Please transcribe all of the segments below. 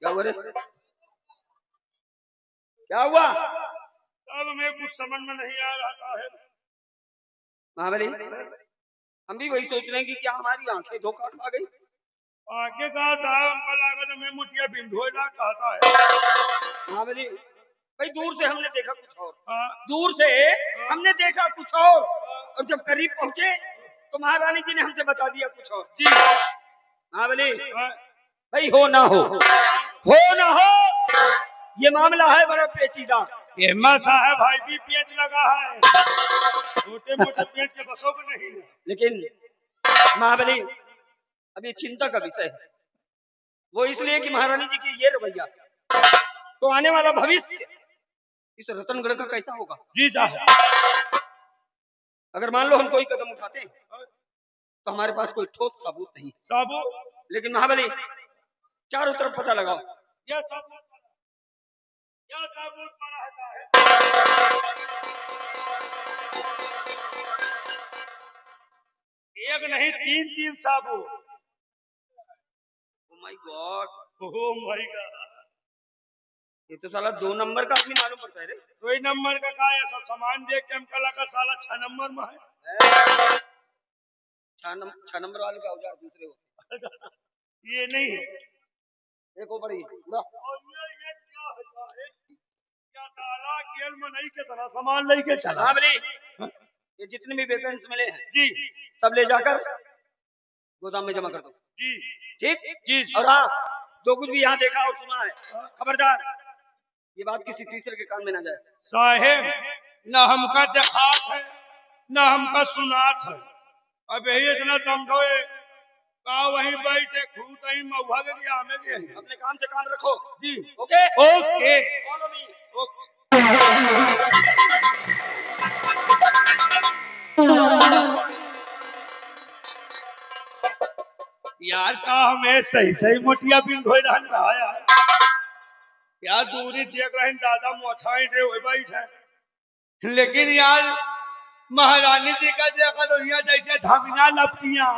क्या हुआ रे? क्या हुआ? अब हमें कुछ समझ में नहीं आ रहा साहब। महाबली, हम भी वही सोच रहे हैं कि क्या हमारी आंखें धोखा खा गई। आगे कहा साहब, हमको लागत में मुठिया बिंदु कहा साहब। महाबली भाई, दूर से हमने देखा कुछ और, हाँ। दूर से हमने देखा कुछ और जब करीब पहुंचे तो महारानी जी ने हमसे बता दिया कुछ और। जी महाबली भाई, हो ना हो ये मामला है बड़ा पेचीदा। हेमा साहब भाई भी पेच लगा है, छोटे मोटे पेच के बसों को नहीं। लेकिन महाबली अभी चिंता का विषय है, वो इसलिए कि महारानी जी की ये रवैया, तो आने वाला भविष्य इस रतनगढ़ का कैसा होगा। जी साहब, अगर मान लो हम कोई कदम उठाते हैं तो हमारे पास कोई ठोस सबूत नहीं सबूत। लेकिन महाबली चारों तरफ पता लगाओ। क्या सबूत पड़ा है साहब? एक नहीं तीन सबूत। Oh my God, oh my God, ये तो साला 2 नंबर का आदमी मालूम पड़ता है रे। 2 नंबर का है, सब सामान देख के हमको लगा साला 6 नंबर में है। 6 नंबर वाले का औजार दूसरे होते ये नहीं है, एक वो बड़ी उड़ा। और ये क्या है? क्या साला केल में नहीं के तरह सामान लेके चला। महाबली ये जितने भी वेपन्स मिले हैं जी सब ले जाकर गोदाम में जमा कर दो। जी ठीक जी। और हाँ, जो कुछ भी यहाँ देखा और सुना है खबरदार ये बात किसी तीसरे के कान में ना जाए। साहेब न हमका देखात है न हमका सुनात है, अब यही इतना समझो का वहीं बैठे खूत ही मऊहा के आमे के। अपने काम से काम रखो। जी okay okay follow me. Okay. यार का हमें सही मोटिया बिन धोई रहा यार, यार दूरी देख रहे हैं दादा मोछाई रे हो बैठे, लेकिन यार महारानी जी का देखा तो यहाँ जैसे ढमिना लपटिया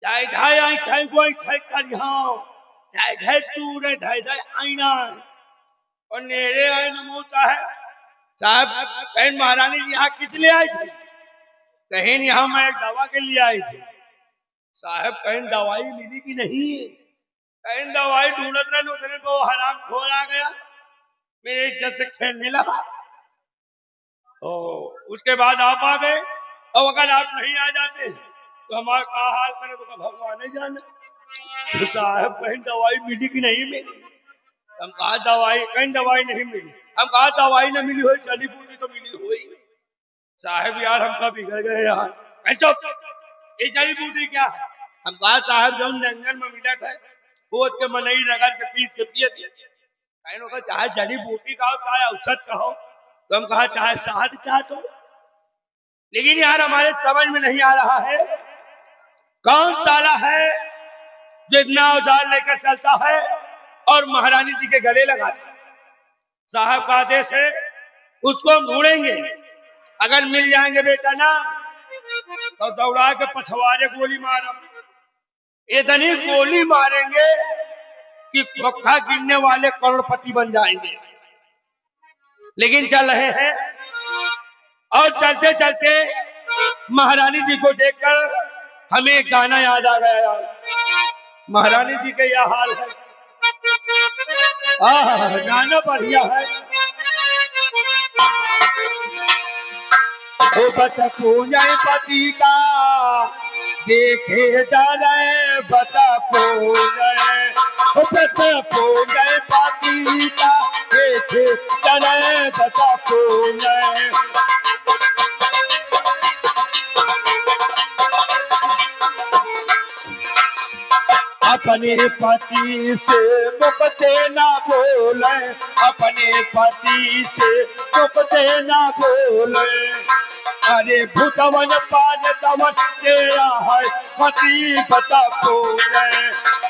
धाय धाय आई ठाई गोई ठाई करिहाओ धाय धाय तू रे धाय धाय आईना और नेरे आए नमो साहब बहन महारानी जी यहाँ किस लिए आई थी? कहीं यहाँ मैं एक दवा के लिए आई थी साहब, कहीं दवाई मिली कि नहीं? कहीं दवाई ढूंढत रहे उतने को हराम खोर आ गया, मेरे इज्जत से खेलने लगा। तो उसके बाद आप आ गए, और अगर आप नहीं आ जाते तो हमारा क्या हाल करे तो भगवान नहीं जाने। तो साहब कहीं दवाई मिली कि नहीं मिली? हम कहा दवाई कहीं दवाई नहीं मिली, हम कहा दवाई न मिली हो जड़ी बूटी तो मिली हुई। साहब यार हमका बिगड़ गए यार, ये जड़ी बूटी क्या है? हम कहा साहब जो जंगल में मिला था वो के मनई रगड़ के पीस के पिए थे, चाहे जड़ी बूटी का हो चाहे औषध का हो, तो हम कहा चाहे शहद चाट हो, लेकिन यार हमारे समझ में नहीं आ रहा है कौन साला है जितना औजार लेकर चलता है और महारानी जी के गले लगाता है। साहब का आदेश है उसको हम ढूंढेंगे, अगर मिल जाएंगे बेटा ना तो दौड़ा के पछवाड़े गोली मारो, इतनी गोली मारेंगे कि खोखा गिरने वाले करोड़पति बन जाएंगे। लेकिन चल रहे हैं और चलते चलते महारानी जी को देखकर हमें एक गाना याद आ गया। महारानी जी के यह हाल है, गाना बढ़िया है। ओ बत पूजा पति का देखे जा रहे बता पूजा, बत पूजा पति का देखे जा रहे बता पूजा। अपने पति से मुकते ना बोले, अपने पति से मुकते ना बोले, अरे भूतवन पान तवन तेरा है पति बता पूरे,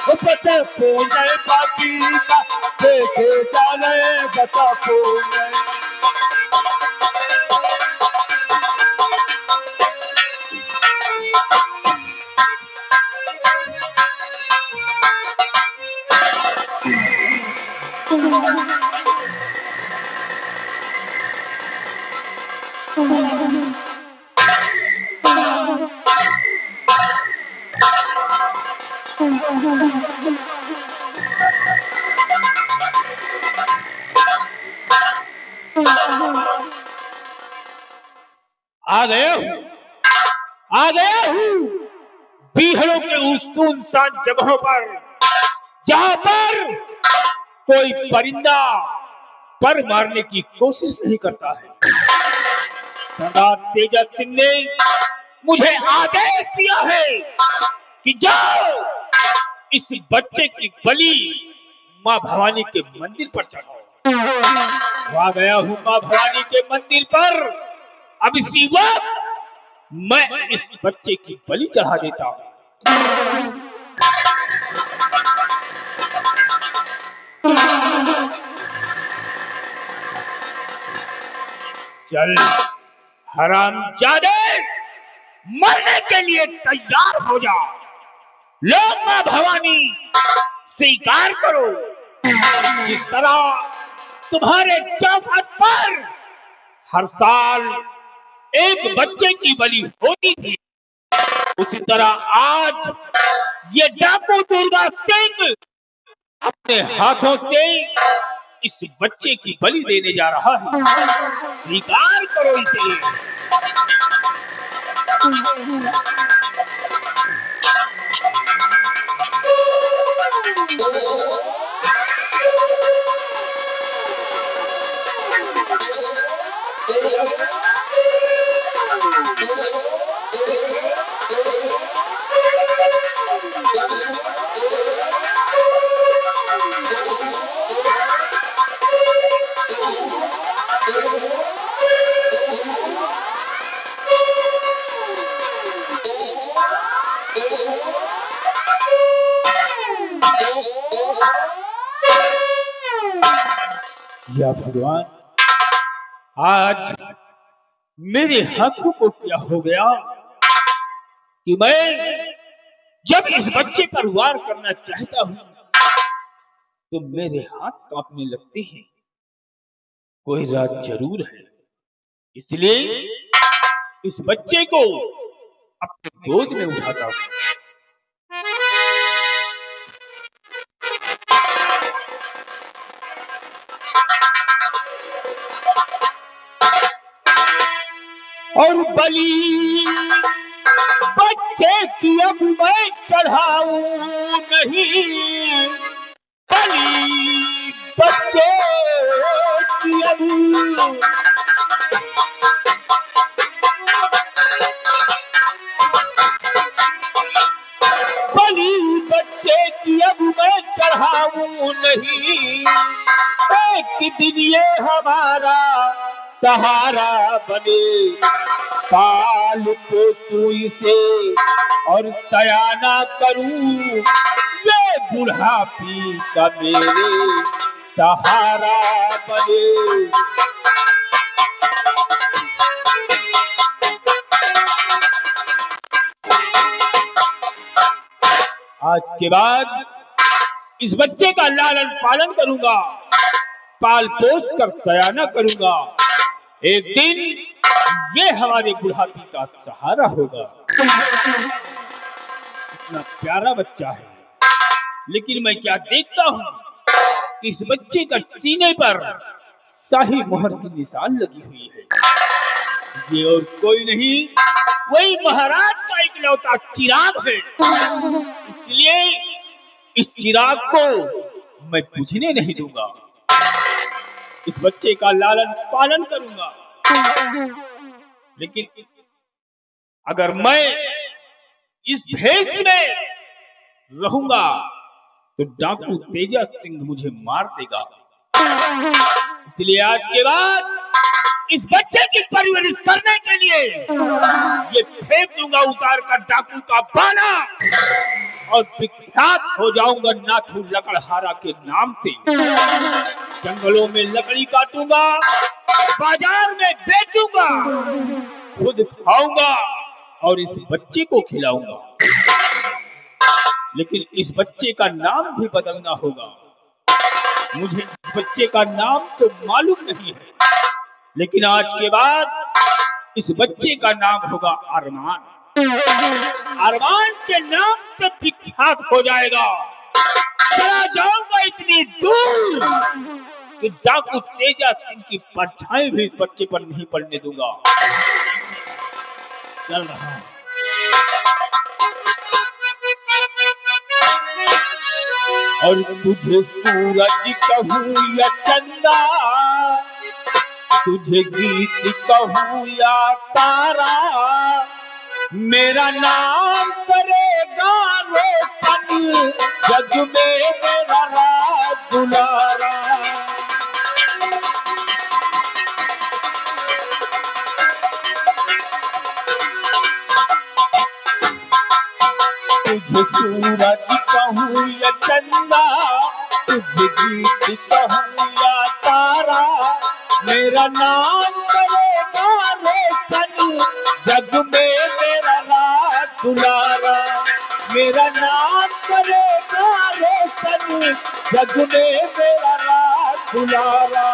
बता पूरे पति का देखे जाने बता पूरे। आ गया हूं, आ गया हूं बीहड़ों के उस सुनसान जगहों पर जहां पर कोई परिंदा पर मारने की कोशिश नहीं करता है। सरदार तेजा सिंह ने मुझे आदेश दिया है कि जाओ इस बच्चे की बलि मां भवानी के मंदिर पर चढ़ाओ। आ गया हूं मां भवानी के मंदिर पर। अब इसी वक्त मैं इस बच्चे की बलि चढ़ा देता हूं। चल हरामजादे, मरने के लिए तैयार हो जा। लोग मां भवानी स्वीकार करो, जिस तरह तुम्हारे चौखट पर हर साल एक बच्चे की बलि होती थी, उसी तरह आज ये डाकू दुर्गा सिंह अपने हाथों से इस बच्चे की बलि देने जा रहा है। स्वीकार करो इसे। या भगवान, आज मेरे हाथों को क्या हो गया कि मैं जब इस बच्चे पर वार करना चाहता हूं तो मेरे हाथ कांपने लगते हैं। कोई राज जरूर है, इसलिए इस बच्चे को अपनी गोद में उठाता हूं। और बलि बच्चे की अब मैं चढ़ाऊं नहीं, बलि बच्चे की अब बलि बच्चे की अब मैं चढ़ाऊं नहीं। एक दिन ये हमारा सहारा बने, पाल पोसूं इसे और सयाना करूं, ये बुढ़ापी का मेरे सहारा बने। आज के बाद इस बच्चे का लालन पालन करूंगा, पाल पोस कर सयाना करूंगा। एक दिन ये हमारे बुढ़ापी का सहारा होगा। इतना प्यारा बच्चा है, लेकिन मैं क्या देखता हूं, इस बच्चे का सीने पर शाही मोहर की निशान लगी हुई है। ये और कोई नहीं, वही महाराज का इकलौता चिराग है। इसलिए इस चिराग को मैं बुझने नहीं दूंगा। इस बच्चे का लालन पालन करूंगा, लेकिन अगर मैं इस भेष में रहूंगा तो डाकू तेजा सिंह मुझे मार देगा। इसलिए आज के बाद इस बच्चे की परवरिश करने के लिए ये फेंक दूंगा उतार कर डाकू का बाना, और विख्यात हो जाऊंगा नाथू लकड़हारा के नाम से। जंगलों में लकड़ी काटूंगा, बाजार में बेचूंगा, खुद खाऊंगा और इस बच्चे को खिलाऊंगा। लेकिन इस बच्चे का नाम भी बदलना होगा। मुझे इस बच्चे का नाम तो मालूम नहीं है, लेकिन आज के बाद इस बच्चे का नाम होगा अरमान। अरमान के नाम से विख्यात हो जाएगा। चला जाऊंगा इतनी दूर कि डाकू तेजा सिंह की परछाई भी इस बच्चे पर नहीं पड़ने दूंगा। चल रहा हूं। और तुझे सूरज कहूं या चंदा, तुझे गीत कहूं या तारा, मेरा नाम करेगा रोशन जग में मेरा राज दुलारा। तुझे सूरज कहूं या चंदा, तुझे गीत कहूं या तारा, मेरा नाम करेगा रोशन जग में मेरा राज दुलारा। मेरा नाम करेगा रोशन जग में मेरा राज दुलारा।